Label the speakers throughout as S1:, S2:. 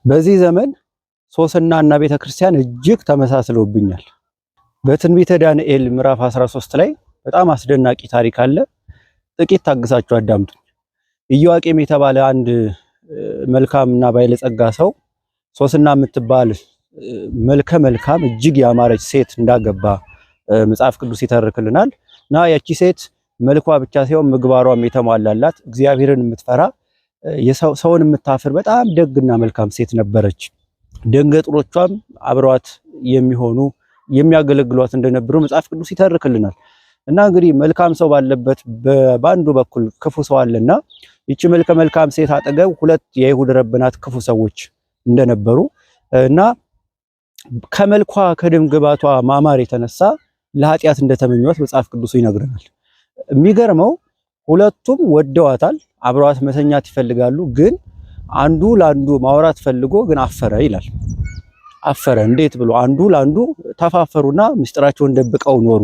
S1: በዚህ ዘመን ሶስናና ቤተክርስቲያን እጅግ ተመሳስለውብኛል። በትንቢተ ዳንኤል ምዕራፍ 13 ላይ በጣም አስደናቂ ታሪክ አለ። ጥቂት ታግሳችሁ አዳምጡኝ። ኢዮአቄም የተባለ አንድ መልካምና ባለጸጋ ሰው ሶስና የምትባል መልከ መልካም እጅግ ያማረች ሴት እንዳገባ መጽሐፍ ቅዱስ ይተርክልናል። እና ያቺ ሴት መልኳ ብቻ ሳይሆን ምግባሯም የተሟላላት እግዚአብሔርን የምትፈራ ሰውን የምታፍር በጣም ደግና መልካም ሴት ነበረች። ደንገጥሮቿም አብረዋት የሚሆኑ የሚያገለግሏት እንደነበሩ መጽሐፍ ቅዱስ ይተርክልናል። እና እንግዲህ መልካም ሰው ባለበት በአንዱ በኩል ክፉ ሰው አለና ይቺ መልከ መልካም ሴት አጠገብ ሁለት የይሁድ ረብናት ክፉ ሰዎች እንደነበሩ እና ከመልኳ ከደም ግባቷ ማማር የተነሳ ለኃጢአት እንደተመኟት መጽሐፍ ቅዱስ ይነግረናል። የሚገርመው ሁለቱም ወደዋታል፣ አብረዋት መተኛት ይፈልጋሉ። ግን አንዱ ለአንዱ ማውራት ፈልጎ ግን አፈረ ይላል። አፈረ እንዴት ብሎ? አንዱ ለአንዱ ተፋፈሩና ምስጢራቸውን ደብቀው ኖሩ።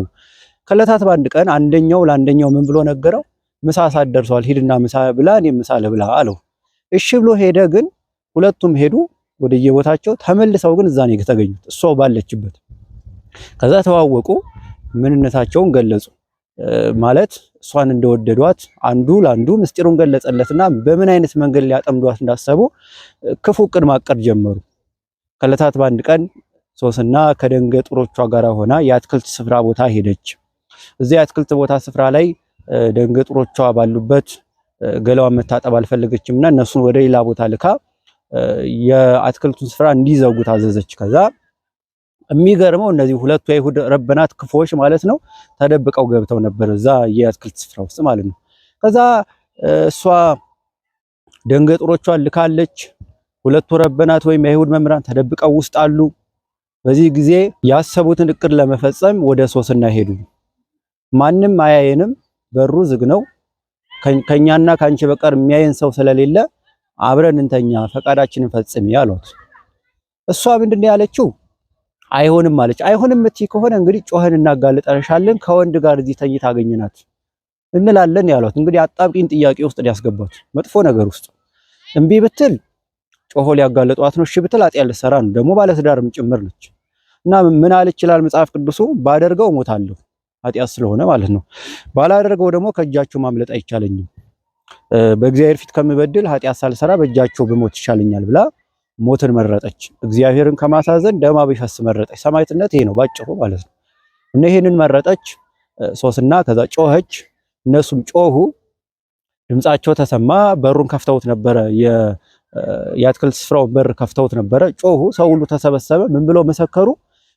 S1: ከዕለታት በአንድ ቀን አንደኛው ለአንደኛው ምን ብሎ ነገረው? ምሳ ሰዓት ደርሷል፣ ሂድና ምሳ ብላ፣ እኔም ምሳ ልብላ አለው። እሺ ብሎ ሄደ። ግን ሁለቱም ሄዱ ወደየቦታቸው። ተመልሰው ግን እዛ ነው የተገኙት፣ እሷው ባለችበት። ከዛ ተዋወቁ፣ ምንነታቸውን ገለጹ። ማለት እሷን እንደወደዷት አንዱ ለአንዱ ምስጢሩን ገለጸለትና በምን አይነት መንገድ ሊያጠምዷት እንዳሰቡ ክፉ ዕቅድ ማቀድ ጀመሩ። ከዕለታት በአንድ ቀን ሶስና ከደንገጥሮቿ ጋር ሆና የአትክልት ስፍራ ቦታ ሄደች። እዚያ የአትክልት ቦታ ስፍራ ላይ ደንገጥሮቿ ባሉበት ገላዋን መታጠብ አልፈለገችምና እነሱን ወደ ሌላ ቦታ ልካ የአትክልቱን ስፍራ እንዲዘጉ ታዘዘች። ከዛ የሚገርመው እነዚህ ሁለቱ የይሁድ ረበናት ክፉዎች ማለት ነው ተደብቀው ገብተው ነበር እዛ የአትክልት ስፍራ ውስጥ ማለት ነው። ከዛ እሷ ደንገጥሮቿን ልካለች። ሁለቱ ረበናት ወይም የይሁድ መምህራን ተደብቀው ውስጥ አሉ። በዚህ ጊዜ ያሰቡትን እቅድ ለመፈጸም ወደ ሶስና ሄዱ። ማንም አያየንም፣ በሩ ዝግ ነው፣ ከኛና ካንቺ በቀር የሚያየን ሰው ስለሌለ አብረን እንተኛ፣ ፈቃዳችንን ፈጽሚ አሏት። እሷ ምንድነው ያለችው? አይሆንም አለች። አይሆንም እትይ ከሆነ እንግዲህ ጮኸን እናጋልጠሻለን፣ ከወንድ ጋር እዚህ ተኝታ አገኘናት እንላለን ያሏት። እንግዲህ አጣብቂኝ ጥያቄ ውስጥ ሊያስገባት መጥፎ ነገር ውስጥ። እምቢ ብትል ጮሆ ሊያጋልጧት ነው፣ እሺ ብትል ኃጢአት ልትሰራ ነው፣ ደግሞ ባለትዳርም ጭምር ነች። እና ምን አለች ይላል መጽሐፍ ቅዱሱ? ባደርገው እሞታለሁ፣ ኃጢአት ስለሆነ ማለት ነው። ባላደርገው ደግሞ ከእጃቸው ማምለጥ አይቻለኝም፣ በእግዚአብሔር ፊት ከምበድል ኃጢአት ሳልሰራ በእጃቸው ብሞት ይሻለኛል ብላ ሞትን መረጠች። እግዚአብሔርን ከማሳዘን ደማ ቢፈስ መረጠች። ሰማዕትነት ይሄ ነው ባጭሩ ማለት ነው። እና ይሄንን መረጠች ሶስና። ከዛ ጮኸች፣ እነሱም ጮሁ፣ ድምጻቸው ተሰማ። በሩን ከፍተውት ነበረ፣ የአትክልት ስፍራውን በር ከፍተውት ነበረ። ጮሁ፣ ሰው ሁሉ ተሰበሰበ። ምን ብለው መሰከሩ?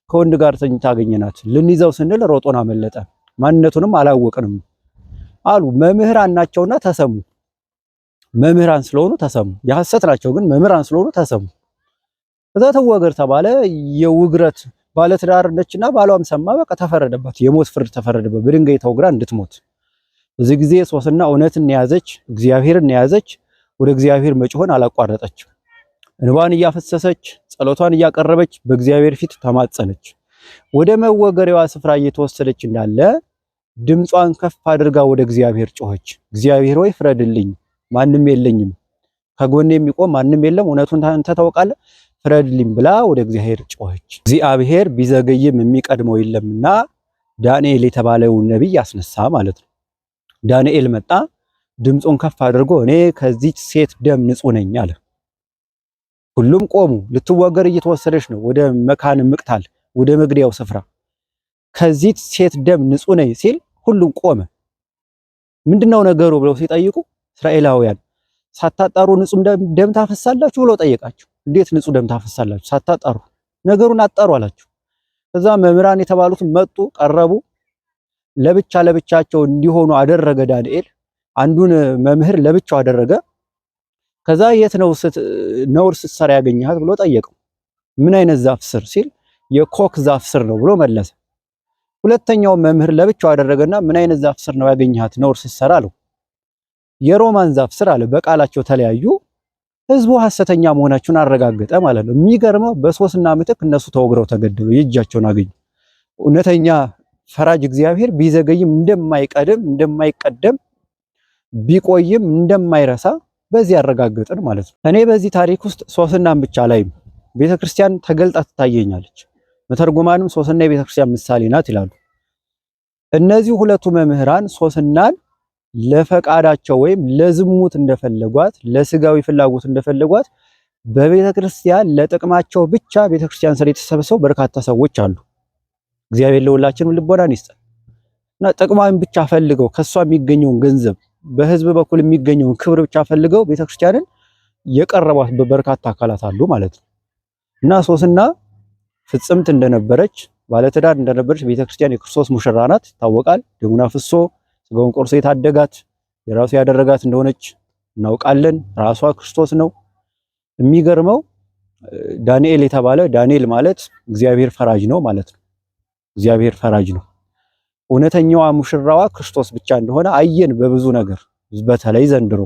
S1: ከወንድ ጋር ተኝታ አገኘናት፣ ልንይዘው ስንል ሮጦን አመለጠ፣ ማንነቱንም አላወቅንም አሉ። መምህራን ናቸውና ተሰሙ። መምህራን ስለሆኑ ተሰሙ። የሐሰት ናቸው ግን መምህራን ስለሆኑ ተሰሙ። ከዛ ተወገር ተባለ። የውግረት ባለትዳር ነችና ባሏም ሰማ። በቃ ተፈረደባት፣ የሞት ፍርድ ተፈረደባት፣ በድንጋይ ተወግራ እንድትሞት። በዚህ ጊዜ ሶስና እውነትን ያዘች፣ እግዚአብሔርን ያዘች። ወደ እግዚአብሔር መጮህን አላቋረጠችም። እንባን እያፈሰሰች ጸሎቷን እያቀረበች በእግዚአብሔር ፊት ተማጸነች። ወደ መወገሪያዋ ስፍራ እየተወሰደች እንዳለ ድምጿን ከፍ አድርጋ ወደ እግዚአብሔር ጮኸች። እግዚአብሔር ሆይ ፍረድልኝ፣ ማንም የለኝም፣ ከጎኔ የሚቆም ማንም የለም፣ እውነቱን አንተ ታውቃለህ፣ ፍረድልኝ ብላ ወደ እግዚአብሔር ጮኸች። እግዚአብሔር ቢዘገይም የሚቀድመው የለምና ዳንኤል የተባለውን ነቢይ አስነሳ ማለት ነው። ዳንኤል መጣ፣ ድምፁን ከፍ አድርጎ እኔ ከዚች ሴት ደም ንጹህ ነኝ አለ። ሁሉም ቆሙ። ልትወገር እየተወሰደች ነው ወደ መካነ ምቅታል፣ ወደ መግደያው ስፍራ። ከዚች ሴት ደም ንጹህ ነኝ ሲል ሁሉም ቆመ። ምንድነው ነገሩ ብለው ሲጠይቁ እስራኤላውያን ሳታጣሩ ንጹህ ደም ታፈሳላችሁ ብለው ጠየቃቸው። እንዴት ንጹህ ደም ታፈሳላችሁ ሳታጣሩ? ነገሩን አጣሩ አላቸው። ከዛ መምህራን የተባሉት መጡ፣ ቀረቡ። ለብቻ ለብቻቸው እንዲሆኑ አደረገ ዳንኤል። አንዱን መምህር ለብቻው አደረገ። ከዛ የት ነው ነውር ስትሰራ ያገኘሃት ብሎ ጠየቀው። ምን አይነት ዛፍ ስር ሲል የኮክ ዛፍ ስር ነው ብሎ መለሰ። ሁለተኛው መምህር ለብቻው አደረገና ምን አይነት ዛፍ ስር ነው ያገኘሃት ነውር ስትሰራ አለው። የሮማን ዛፍ ስር አለ። በቃላቸው ተለያዩ። ህዝቡ ሐሰተኛ መሆናቸውን አረጋገጠ ማለት ነው። የሚገርመው በሶስና ምትክ እነሱ ተወግረው ተገደሉ፣ የእጃቸውን አገኙ። እውነተኛ ፈራጅ እግዚአብሔር ቢዘገይም እንደማይቀደም ቢቆይም እንደማይረሳ በዚህ ያረጋገጥን ማለት ነው። እኔ በዚህ ታሪክ ውስጥ ሶስናን ብቻ ላይም ቤተክርስቲያን ተገልጣ ትታየኛለች። መተርጉማንም ሶስና የቤተክርስቲያን ምሳሌ ናት ይላሉ። እነዚህ ሁለቱ መምህራን ሶስናን ለፈቃዳቸው ወይም ለዝሙት እንደፈለጓት፣ ለስጋዊ ፍላጎት እንደፈለጓት በቤተክርስቲያን ለጥቅማቸው ብቻ ቤተክርስቲያን ስር የተሰበሰቡ በርካታ ሰዎች አሉ። እግዚአብሔር ለሁላችንም ልቦናን ይስጠን እና ጥቅሟን ብቻ ፈልገው ከሷ የሚገኘውን ገንዘብ በህዝብ በኩል የሚገኘውን ክብር ብቻ ፈልገው ቤተክርስቲያንን የቀረቧት በርካታ አካላት አሉ ማለት ነው። እና ሶስና ፍጽምት እንደነበረች ባለትዳር እንደነበረች ቤተክርስቲያን የክርስቶስ ሙሽራ ናት ይታወቃል። ደሙን አፍስሶ ስጋውን ቆርሶ የታደጋት የራሱ ያደረጋት እንደሆነች እናውቃለን። ራሷ ክርስቶስ ነው። የሚገርመው ዳንኤል የተባለ ዳንኤል ማለት እግዚአብሔር ፈራጅ ነው ማለት ነው። እግዚአብሔር ፈራጅ ነው። እውነተኛዋ ሙሽራዋ ክርስቶስ ብቻ እንደሆነ አየን በብዙ ነገር። በተለይ ዘንድሮ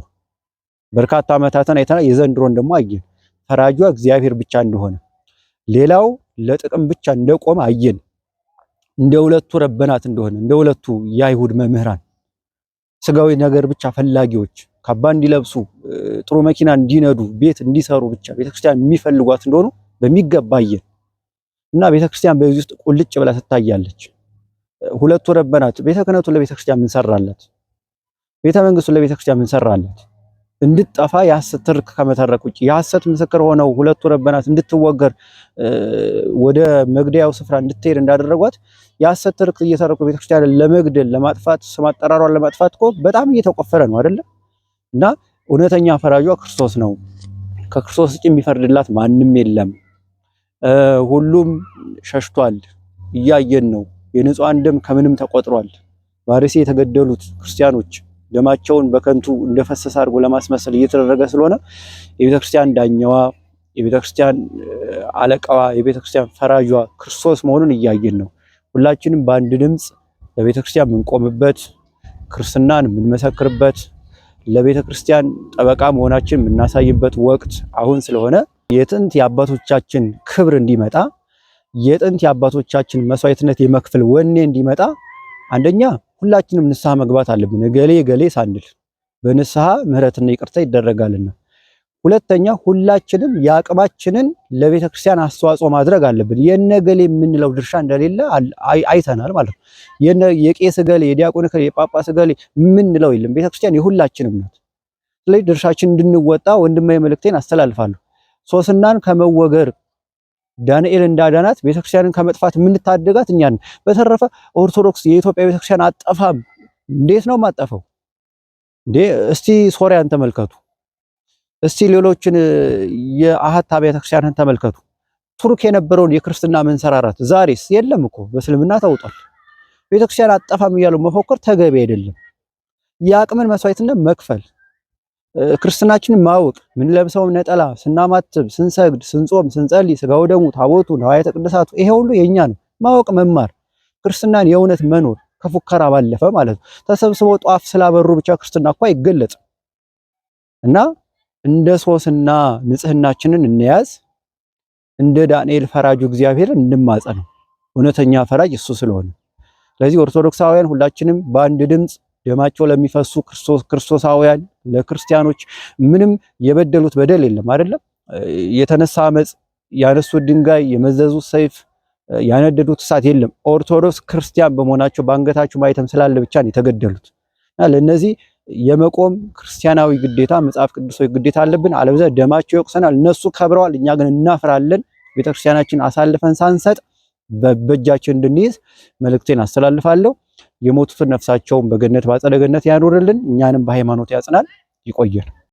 S1: በርካታ ዓመታትን አይተናል። የዘንድሮን ደግሞ አየን። ፈራጇ እግዚአብሔር ብቻ እንደሆነ፣ ሌላው ለጥቅም ብቻ እንደቆመ አየን። እንደ ሁለቱ ረበናት እንደሆነ፣ እንደ ሁለቱ የአይሁድ መምህራን ስጋዊ ነገር ብቻ ፈላጊዎች፣ ካባ እንዲለብሱ፣ ጥሩ መኪና እንዲነዱ፣ ቤት እንዲሰሩ ብቻ ቤተክርስቲያን የሚፈልጓት እንደሆኑ በሚገባ አየን እና ቤተክርስቲያን በዚህ ውስጥ ቁልጭ ብላ ትታያለች። ሁለቱ ረበናት ቤተ ክህነቱን ለቤተክርስቲያን ምን ሰራላት? ቤተ መንግስቱን ለቤተክርስቲያን ምን ሰራላት? እንድትጠፋ የሐሰት ትርክ ከመተረክ ውጪ የሐሰት ምስክር ሆነው ሁለቱ ረበናት እንድትወገር ወደ መግደያው ስፍራ እንድትሄድ እንዳደረጓት የሐሰት ትርክ እየተረኩ ቤተክርስቲያን ለመግደል ለማጥፋት ስም አጠራሯን ለማጥፋት እኮ በጣም እየተቆፈረ ነው አይደለም? እና እውነተኛ ፈራጇ ክርስቶስ ነው። ከክርስቶስ ውጭ የሚፈርድላት ማንም የለም። ሁሉም ሸሽቷል፣ እያየን ነው። የንጹሃን ደም ከምንም ተቆጥሯል። ባሪሴ የተገደሉት ክርስቲያኖች ደማቸውን በከንቱ እንደፈሰሰ አድርጎ ለማስመሰል እየተደረገ ስለሆነ የቤተክርስቲያን ዳኛዋ፣ የቤተክርስቲያን አለቃዋ፣ የቤተክርስቲያን ፈራጇ ክርስቶስ መሆኑን እያየን ነው። ሁላችንም በአንድ ድምፅ ለቤተክርስቲያን የምንቆምበት፣ ክርስትናን የምንመሰክርበት፣ ለቤተክርስቲያን ጠበቃ መሆናችን የምናሳይበት ወቅት አሁን ስለሆነ የጥንት የአባቶቻችን ክብር እንዲመጣ፣ የጥንት የአባቶቻችን መስዋዕትነት የመክፈል ወኔ እንዲመጣ አንደኛ ሁላችንም ንስሐ መግባት አለብን። ገሌ ገሌ ሳንል በንስሐ ምህረትና ይቅርታ ይደረጋልና። ሁለተኛ ሁላችንም የአቅማችንን ለቤተክርስቲያን አስተዋጽኦ ማድረግ አለብን። የነገሌ የምንለው ድርሻ እንደሌለ አይተናል ማለት ነው። የቄስ ገሌ፣ የዲያቆን ገሌ፣ የጳጳስ ገሌ የምንለው የለም። ቤተክርስቲያን የሁላችንም ናት። ስለዚህ ድርሻችን እንድንወጣ ወንድማዊ መልእክቴን አስተላልፋለሁ። ሶስናን ከመወገር ዳንኤል እንዳዳናት ቤተክርስቲያንን ከመጥፋት የምንታደጋት እኛ ነን። በተረፈ ኦርቶዶክስ የኢትዮጵያ ቤተክርስቲያን አጠፋም። እንዴት ነው ማጠፈው እንዴ? እስቲ ሶሪያን ተመልከቱ። እስቲ ሌሎችን የአሃት ቤተክርስቲያንን ተመልከቱ። ቱርክ የነበረውን የክርስትና መንሰራራት ዛሬስ የለም እኮ በእስልምና ተውጧል። ቤተክርስቲያን አጠፋም እያሉ መፎከር ተገቢ አይደለም። የአቅምን መስዋዕትነት መክፈል፣ ክርስትናችንን ማወቅ፣ ምን ለብሰው ነጠላ ስናማትብ፣ ስንሰግድ፣ ስንጾም፣ ስንጸልይ፣ ስጋው ደሙ፣ ታቦቱ፣ ንዋያተ ቅድሳቱ ይሄ ሁሉ የኛ ነው። ማወቅ መማር፣ ክርስትናን የእውነት መኖር ከፉከራ ባለፈ ማለት ነው። ተሰብስበው ጧፍ ስላበሩ ብቻ ክርስትና እኮ አይገለጽም። እና እንደ ሶስና ንጽህናችንን እንያዝ፣ እንደ ዳንኤል ፈራጁ እግዚአብሔርን እንማጸን። እውነተኛ ፈራጅ እሱ ስለሆነ ስለዚህ ኦርቶዶክሳውያን ሁላችንም በአንድ ድምፅ ደማቸው ለሚፈሱ ክርስቶሳውያን ለክርስቲያኖች ምንም የበደሉት በደል የለም አይደለም። የተነሳ አመጽ፣ ያነሱት ድንጋይ፣ የመዘዙት ሰይፍ፣ ያነደዱት እሳት የለም። ኦርቶዶክስ ክርስቲያን በመሆናቸው በአንገታቸው ማይተም ስላለ ብቻ ነው የተገደሉት። እና ለነዚህ የመቆም ክርስቲያናዊ ግዴታ መጽሐፍ ቅዱሳዊ ግዴታ አለብን። አለበለዚያ ደማቸው ይወቅሰናል። እነሱ ከብረዋል፣ እኛ ግን እናፍራለን። ቤተክርስቲያናችን አሳልፈን ሳንሰጥ በእጃችን እንድንይዝ መልእክቴን አስተላልፋለሁ። የሞቱትን ነፍሳቸውን በገነት ባጸደ ገነት ያኖርልን፣ እኛንም በሃይማኖት ያጽናል። ይቆየን።